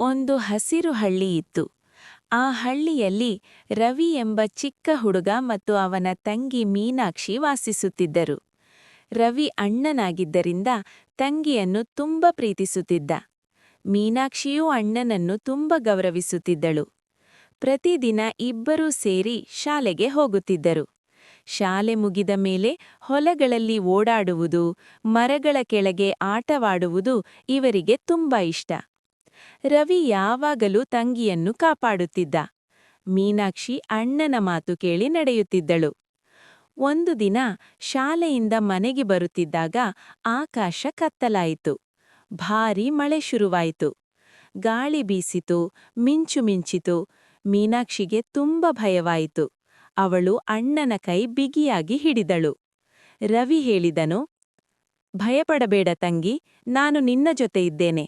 ಒಂದು ಹಸಿರು ಹಳ್ಳಿ ಇತ್ತು. ಆ ಹಳ್ಳಿಯಲ್ಲಿ ರವಿ ಎಂಬ ಚಿಕ್ಕ ಹುಡುಗ ಮತ್ತು ಅವನ ತಂಗಿ ಮೀನಾಕ್ಷಿ ವಾಸಿಸುತ್ತಿದ್ದರು. ರವಿ ಅಣ್ಣನಾಗಿದ್ದರಿಂದ ತಂಗಿಯನ್ನು ತುಂಬ ಪ್ರೀತಿಸುತ್ತಿದ್ದ. ಮೀನಾಕ್ಷಿಯೂ ಅಣ್ಣನನ್ನು ತುಂಬ ಗೌರವಿಸುತ್ತಿದ್ದಳು. ಪ್ರತಿದಿನ ಇಬ್ಬರೂ ಸೇರಿ ಶಾಲೆಗೆ ಹೋಗುತ್ತಿದ್ದರು. ಶಾಲೆ ಮುಗಿದ ಮೇಲೆ ಹೊಲಗಳಲ್ಲಿ ಓಡಾಡುವುದು, ಮರಗಳ ಕೆಳಗೆ ಆಟವಾಡುವುದು ಇವರಿಗೆ ತುಂಬ ಇಷ್ಟ. ರವಿ ಯಾವಾಗಲೂ ತಂಗಿಯನ್ನು ಕಾಪಾಡುತ್ತಿದ್ದ. ಮೀನಾಕ್ಷಿ ಅಣ್ಣನ ಮಾತು ಕೇಳಿ ನಡೆಯುತ್ತಿದ್ದಳು. ಒಂದು ದಿನ ಶಾಲೆಯಿಂದ ಮನೆಗೆ ಬರುತ್ತಿದ್ದಾಗ ಆಕಾಶ ಕತ್ತಲಾಯಿತು. ಭಾರೀ ಮಳೆ ಶುರುವಾಯಿತು. ಗಾಳಿ ಬೀಸಿತು, ಮಿಂಚು ಮಿಂಚಿತು. ಮೀನಾಕ್ಷಿಗೆ ತುಂಬ ಭಯವಾಯಿತು. ಅವಳು ಅಣ್ಣನ ಕೈ ಬಿಗಿಯಾಗಿ ಹಿಡಿದಳು. ರವಿ ಹೇಳಿದನು, ಭಯಪಡಬೇಡ ತಂಗಿ, ನಾನು ನಿನ್ನ ಜೊತೆ ಇದ್ದೇನೆ.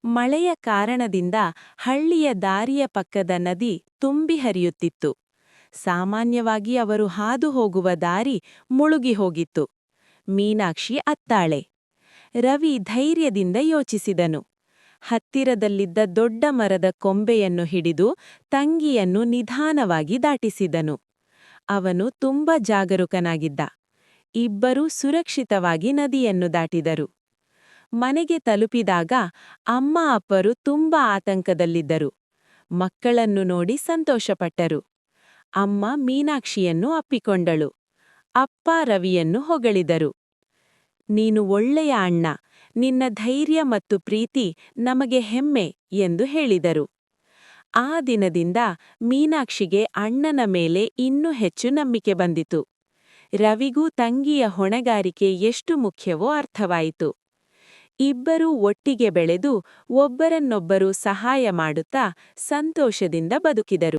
ಮಳೆಯ ಕಾರಣದಿಂದ ಹಳ್ಳಿಯ ದಾರಿಯ ಪಕ್ಕದ ನದಿ ತುಂಬಿ ಹರಿಯುತ್ತಿತ್ತು. ಸಾಮಾನ್ಯವಾಗಿ ಅವರು ಹಾದು ಹೋಗುವ ದಾರಿ ಮುಳುಗಿ ಹೋಗಿತ್ತು. ಮೀನಾಕ್ಷಿ ಅತ್ತಾಳೆ. ರವಿ ಧೈರ್ಯದಿಂದ ಯೋಚಿಸಿದನು. ಹತ್ತಿರದಲ್ಲಿದ್ದ ದೊಡ್ಡ ಮರದ ಕೊಂಬೆಯನ್ನು ಹಿಡಿದು ತಂಗಿಯನ್ನು ನಿಧಾನವಾಗಿ ದಾಟಿಸಿದನು. ಅವನು ತುಂಬ ಜಾಗರೂಕನಾಗಿದ್ದ. ಇಬ್ಬರೂ ಸುರಕ್ಷಿತವಾಗಿ ನದಿಯನ್ನು ದಾಟಿದರು. ಮನೆಗೆ ತಲುಪಿದಾಗ ಅಮ್ಮ ಅಪ್ಪರು ತುಂಬ ಆತಂಕದಲ್ಲಿದ್ದರು. ಮಕ್ಕಳನ್ನು ನೋಡಿ ಸಂತೋಷಪಟ್ಟರು. ಅಮ್ಮ ಮೀನಾಕ್ಷಿಯನ್ನು ಅಪ್ಪಿಕೊಂಡಳು. ಅಪ್ಪ ರವಿಯನ್ನು ಹೊಗಳಿದರು. ನೀನು ಒಳ್ಳೆಯ ಅಣ್ಣ, ನಿನ್ನ ಧೈರ್ಯ ಮತ್ತು ಪ್ರೀತಿ ನಮಗೆ ಹೆಮ್ಮೆ ಎಂದು ಹೇಳಿದರು. ಆ ದಿನದಿಂದ ಮೀನಾಕ್ಷಿಗೆ ಅಣ್ಣನ ಮೇಲೆ ಇನ್ನೂ ಹೆಚ್ಚು ನಂಬಿಕೆ ಬಂದಿತು. ರವಿಗೂ ತಂಗಿಯ ಹೊಣೆಗಾರಿಕೆ ಎಷ್ಟು ಮುಖ್ಯವೋ ಅರ್ಥವಾಯಿತು. ಇಬ್ಬರೂ ಒಟ್ಟಿಗೆ ಬೆಳೆದು ಒಬ್ಬರನ್ನೊಬ್ಬರು ಸಹಾಯ ಮಾಡುತ್ತಾ ಸಂತೋಷದಿಂದ ಬದುಕಿದರು.